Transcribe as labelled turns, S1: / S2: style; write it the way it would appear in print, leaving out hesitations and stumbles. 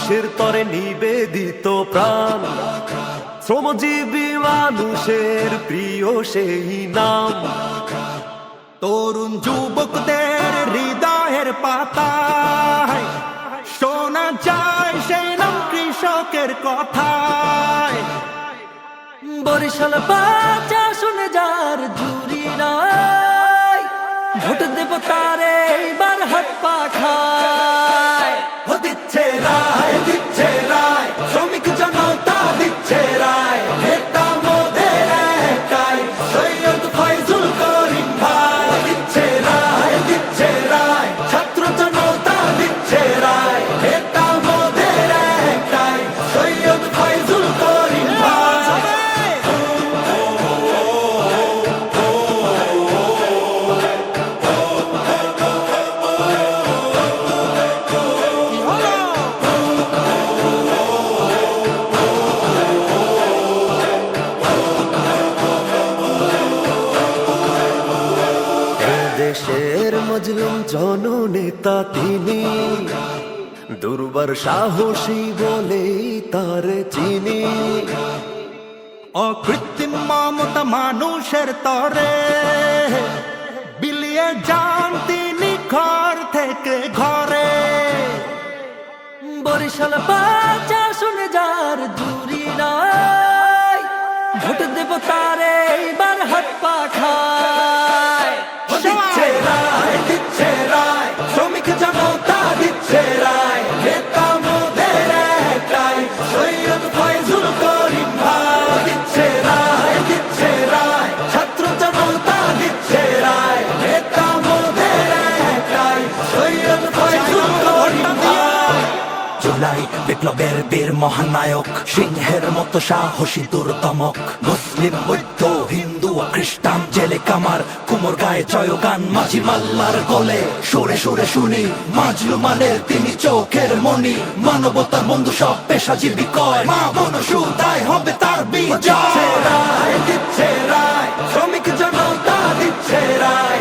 S1: দেশের তরে নিবেদিত প্রাণ, শ্রমজীবী মানুষের প্রিয় সেই নাম।
S2: তরুণ যুবকদের হৃদয়ের পাতায় শোনা যায় সেই নাম কৃষকের কথায়।
S3: বরিশাল বাজা শুনে যার জুরি নাই, ভোট দেব তারে এইবার হাত পাখায়।
S2: ও দিচ্ছে রায়, দিচ্ছে রায়, শ্রমিক জনতা দিচ্ছে রায়। নেতা মোদের একটাই, সৈয়দ ফয়জুল করিম ভাই। দিচ্ছে রায়, দিচ্ছে রায়, ছাত্র জনতা দিচ্ছে রায়। নেতা মোদের একটাই, সৈয়দ ফয়জুল করিম ভাই।
S1: দেশের মজলুম জননেতা তিনি, দুর্বার সাহসী বলেই তার চিনি।
S2: অকৃত্রিম মমতা মানুষের তরে বিলিয়ে যান তিনি ঘর থেকে ঘরে।
S3: বরিশাল বাজা শুনে যার জুরি নাই, ভোট দেব তারে এইবার হাত পাখায়।
S2: দিচ্ছে রায়, দিচ্ছে রায়, শ্রমিক জনতা দিচ্ছে রায়। নেতা মোদের একটাই, সৈয়দ ফয়জুল করিম ভাই। দিচ্ছে রায়, দিচ্ছে রায়, ছাত্র জনতা দিচ্ছে রায়। নেতা মোদের একটাই, সৈয়দ ফয়জুল করিম ভাই। জুলাই বিপ্লবের বীর মহানায়ক, সিংহের মতো সাহসী দুর্দমক। মুসলিম বৌদ্ধ হিন্দু খ্রিস্টান জেলে কামার কুমোর গায়ে জয়গান মাঝি মাল্লার গলে। সুরে সুরে শুনি মাজলুমানের তিনি চোখের মনি। মানবতার বন্ধু সব পেশাজীবী কয়, মা বোন সুদায় হবে তার বিজয়। দিচ্ছে রায়, দিচ্ছে রায়, শ্রমিক জনতা দিচ্ছে রায়।